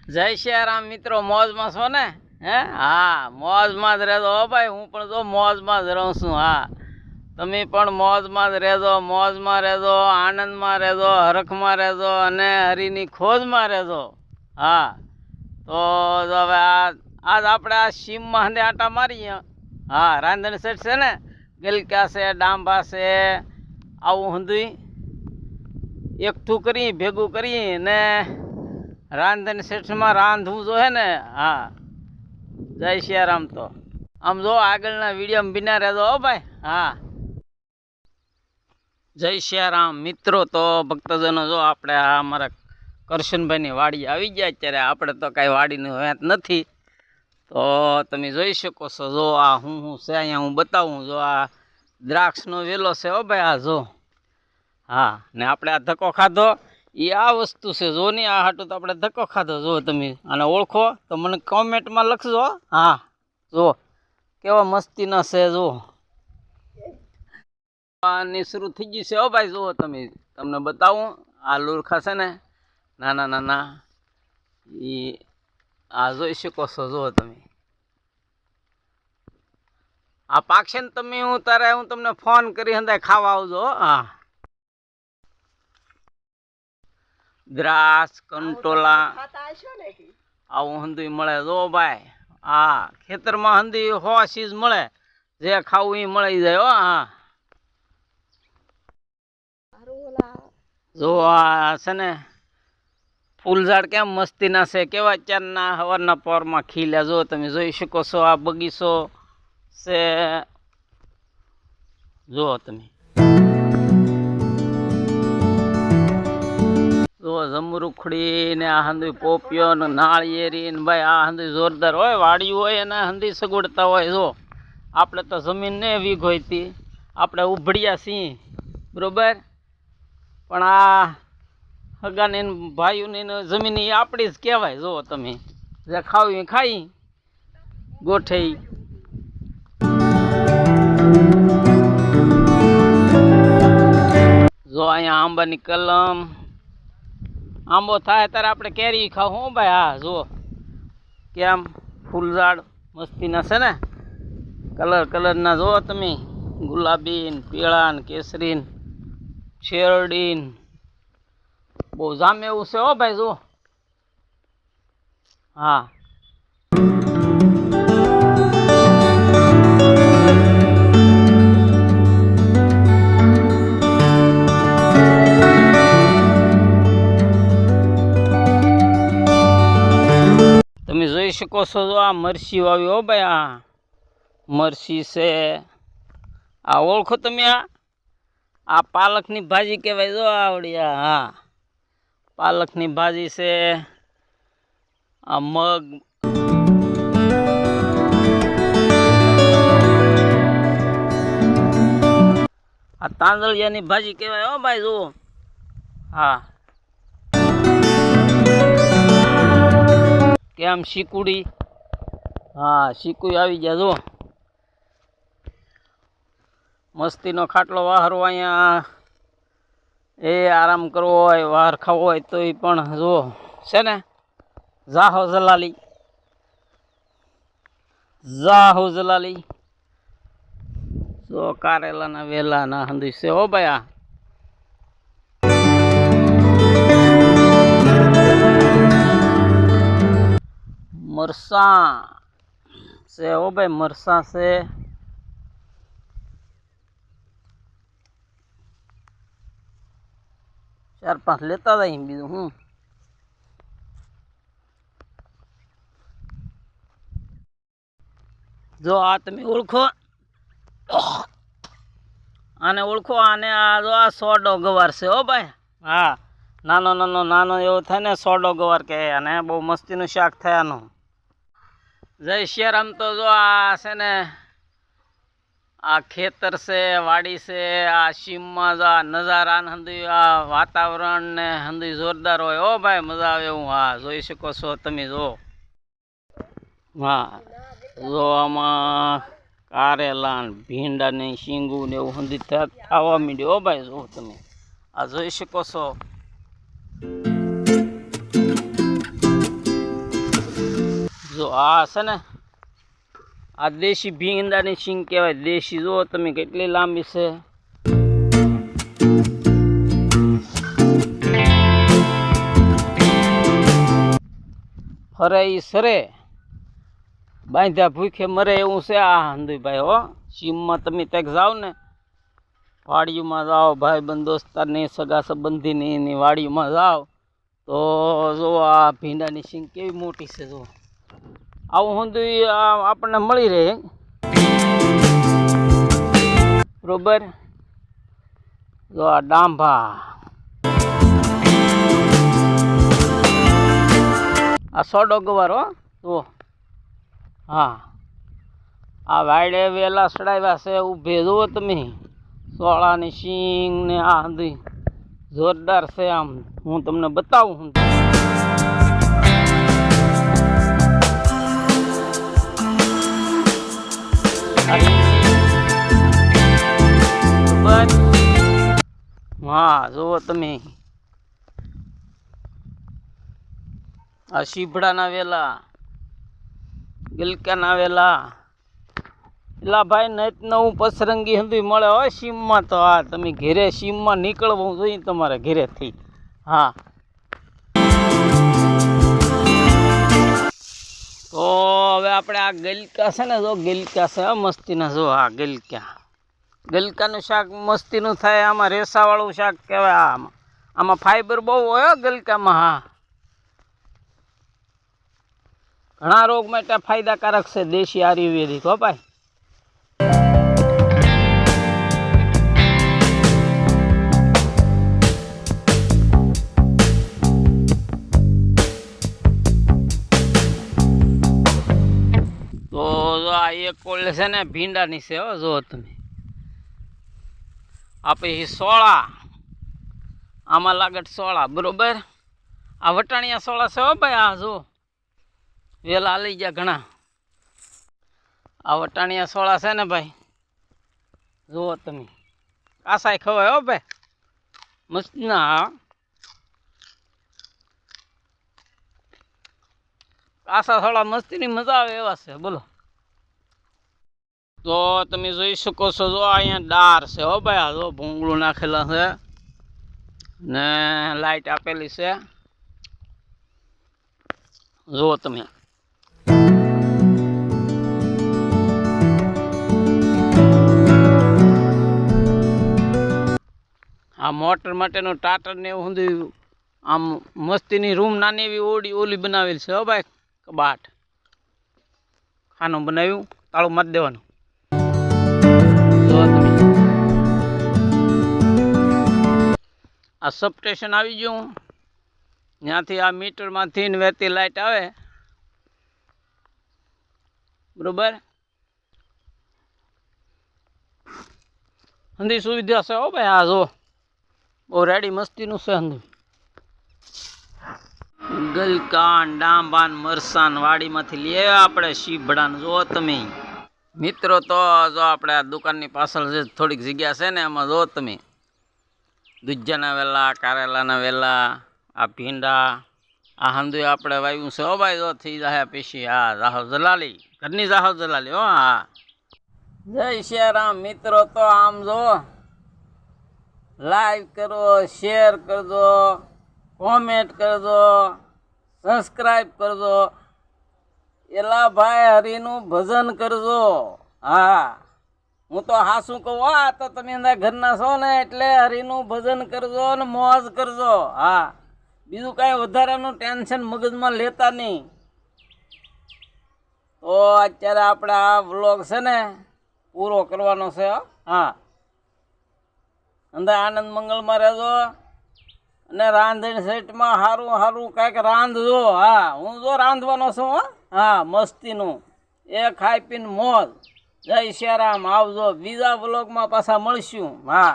જય શ્યારામ મિત્રો, મોજમાં છો ને? હે, હા, મોજમાં જ રહેજો હો ભાઈ. હું પણ જો મોજમાં જ રહું છું. હા, તમે પણ મોજમાં જ રહેજો, મોજમાં રહેજો, આનંદમાં રહેજો, હરખમાં રહેજો અને હરિની ખોજમાં રહેજો. હા, તો હવે આજ આપણે આ સીમમાં હંદે આટા મારીએ. હા, રાંધણ સેટ છે ને, ગલકા છે, ડાંભા છે, આવું હંધું એકઠું કરી ભેગું કરી ને રાંધણ સેઠમાં રાંધવું જો હે ને. હા, જય સિયારામ. તો આમ જો આગળના વિડીયોમાં બિના રહેજો હો ભાઈ. હા, જય સિયારામ મિત્રો. તો ભક્તજનો જો આપણે આ અમારા કરશનભાઈની વાડી આવી ગયા. અત્યારે આપણે તો કાંઈ વાડીની વેત નથી, તો તમે જોઈ શકો છો. જો આ હું છે અહીંયા હું બતાવું. જો આ દ્રાક્ષનો વેલો છે હો ભાઈ. આ જો, હા, ને આપણે આ ધક્કો ખાધો એ આ વસ્તુ છે. જો નહીં આ હાટું તો આપણે ધક્કો ખાધો. જો તમે આને ઓળખો તો મને કોમેન્ટમાં લખજો. હા, જો કેવા મસ્તીના છે. જો આની શરૂ થઈ ગઈ છે હો ભાઈ. જુઓ તમે, તમને બતાવું. આ લુરખા છે ને, નાના નાના, એ આ જોઈ શકો છો. જુઓ તમે, આ પાકશે ને તમે હું તારે હું તમને ફોન કરી હંદાય ખાવા આવજો. હા, દ્રાક્ષ કંટોલા આવું હંધી મળે. જો ભાઈ, હા, ખેતરમાં હંધી હો ચીજ મળે, જે ખાવું એ મળી જાય હો. હા, જો આ છે ને ફૂલ ઝાડ કેમ મસ્તીના છે, કેવા ચારના હવારના પોરમાં ખીલ્યા. જો તમે જોઈ શકો છો. આ બગીચો છે, જુઓ તમે. જો જમરૂખડી ને આ હંધી પોપિયો ને નાળિયેરી ને ભાઈ આ હંધી જોરદાર હોય. વાડિયું હોય એના હંધી સગવડતા હોય. જો આપણે તો જમીન ને વીઘ હોય તી, આપણે ઉભડિયા છીએ બરોબર, પણ આ હગાને ભાઈઓની જમીન એ આપણી જ કહેવાય. જુઓ તમે, જે ખાવું એ ખાઈ ગોઠઈ. જો અહીંયા આંબાની કલમ, આંબો થાય ત્યારે આપણે કેરી ખાવું હો ભાઈ. હા, જુઓ કેમ ફૂલઝાડ મસ્તીના છે ને, કલર કલરના. જુઓ તમે, ગુલાબી ને પીળા ને કેસરી ને શેરડી ને બહુ જામે એવું છે હો ભાઈ. જુઓ, હા, તમે જોઈ શકો છો. જો આ મરસી વાવી હો ભાઈ. આ મરસી છે. આ ઓળખો તમે? આ પાલકની ભાજી કહેવાય. જો આવડી. હા, પાલકની ભાજી છે. આ મગ, આ તાંદળિયાની ભાજી કહેવાય હો ભાઈ. જુઓ, હા, કેમ શીકુડી. હા, શીકુડી આવી ગયા. જો મસ્તીનો ખાટલો વાહરો અહીંયા, એ આરામ કરવો હોય, વાર ખાવો હોય તો એ પણ જો છે ને. જાહો જલાલી, જાહો જલાલી. જો કારેલાના વેલા ના હંધી છે હો ભાઈ. આ મરસા છે હો ભાઈ. મરસા છે. ચાર પાંચ લેતા જાય. બીજું હું. જો આ તમે ઓળખો, આને ઓળખો. આને આ જો આ સોડો ગવાર છે હો ભાઈ. હા, નાનો નાનો નાનો એવો થાય ને, સોડો ગવાર કહે. અને બહુ મસ્તીનું શાક થાય આનું. જય સિયારામ. તો જો આ છે ને, આ ખેતર છે, વાડી છે. આ સીમમાં જો આ નજારા હંધી, આ વાતાવરણ ને હંધી જોરદાર હોય હો ભાઈ. મજા આવે એવું. હા, જોઈ શકો છો તમે. જો, હા, જો આમાં કારેલા ને ભીંડા ને શીંગું ને એવું હંધી થવા માંડ્યું હો ભાઈ. જો તમે આ જોઈ શકો છો. જો આ છે ને આ દેશી ભીંડાની સિંગ કહેવાય. દેશી જો તમે કેટલી લાંબી છે. ફરે ઈ સરે બાંધ્યા ભૂખે મરે એવું છે આ હંધુભાઈ. હો સીમમાં તમે ત્યાં જાઓ ને, વાડીઓમાં જાઓ, ભાઈબંધ દોસ્તારની સગા સંબંધીની એની વાડીઓમાં જાઓ તો જો આ ભીંડાની સિંગ કેવી મોટી છે. જો આવું હંધું આપણને મળી રહે બરોબર. જો આ ડાંભા, આ સોડો ગવારો જુઓ. હા આ વાયડે વેલા સડાવ્યા છે ઊભે. જુઓ તમે સોળાની સિંગ ને આ હંધી જોરદાર છે. આમ હું તમને બતાવું હું. હા જુઓ તમે આ શીભડાના વેલા, ગલકાના વેલા, એલા ભાઈ નત નવું પસરંગી હંધી મળે હોય સીમમાં. તો હા તમે ઘેરે સીમમાં નીકળવું જોઈએ તમારે ઘેરેથી. હા તો હવે આપણે આ ગલકા છે ને, જો ગલકા છે મસ્તીના. જો આ ગલકાનું શાક મસ્તીનું થાય. આમાં રેસાવાળું શાક કહેવાય. આમાં ફાઈબર બહુ હોય ગલકામાં. હા ઘણા રોગ માટે ફાયદાકારક છે દેશી આયુર્વેદિક. હો ભાઈ તો જો આ એક કોળ છે ને ભીંડાની છે. હો જો તમે આપણે સોળા, આમાં લાગે સોળા બરોબર. આ વટાણિયા સોળા છે. હો ભાઈ આ જો વેલા લઈ ગયા ઘણા. આ વટાણિયા સોળા છે ને ભાઈ. જુઓ તમે કાસાય ખવાય. હો ભાઈ મસ્ત ના કાસા સોળા મસ્તીની મજા આવે એવા છે. બોલો તો તમે જોઈ શકો છો. જો અહીંયા ડાર છે. હો ભાઈ આ જો ભૂંગળું નાખેલા છે ને લાઈટ આપેલી છે. જુઓ તમે આ મોટર માટેનું ટાટર ને એવું બધું આમ મસ્તીની રૂમ નાની એવી ઓલી બનાવેલી છે. હો ભાઈ કબાટ ખાનું બનાવ્યું, તાળું મારી દેવાનું. આ સબ સ્ટેશન આવી ગયું. ત્યાંથી આ મીટરમાંથી વહેતી લાઈટ આવે બરોબર. હંધી સુવિધા છે. હો ભાઈ આ જો બહુ રેડી મસ્તીનું છે. હંધી ગલકાન, ડાંબાન, મરસાન વાડીમાંથી લઈએ આપણે શીભડાન. જો તમે મિત્રો તો જો આપણે આ દુકાનની પાછળ જે થોડીક જગ્યા છે ને એમાં જો તમે દુધિયાના વેલા, કારેલાના વેલા, આ ભીંડા, આ હંધું આપણે વાવ્યું છે. હો ભાઈ જો થઈ જાય પછી. આ જાહો જલાલી, ઘરની જાહો જલાલી. હો હા જય શ્યારામ મિત્રો. તો આમ જો લાઈક કરો, શેર કરજો, કોમેન્ટ કરજો, સબસ્ક્રાઈબ કરજો. એલા ભાઈ હરિનું ભજન કરજો. હા હું તો હાસું કહું. હા તો તમે અંદર ઘરના છો ને એટલે હરિનું ભજન કરજો ને મોજ કરજો. હા બીજું કાંઈ વધારાનું ટેન્શન મગજમાં લેતા નહીં. તો અત્યારે આપણે આ વ્લોગ છે ને પૂરો કરવાનો છે. હા અંદર આનંદ મંગળમાં રહેજો અને રાંધણ સેટમાં સારું સારું કાંઈક રાંધજો. હા હું જો રાંધવાનો છું. હા મસ્તીનું એ ખાઈ પીને મોજ. જય શ્યારામ. આવજો બીજા વ્લોગમાં પાછા મળશું. હા.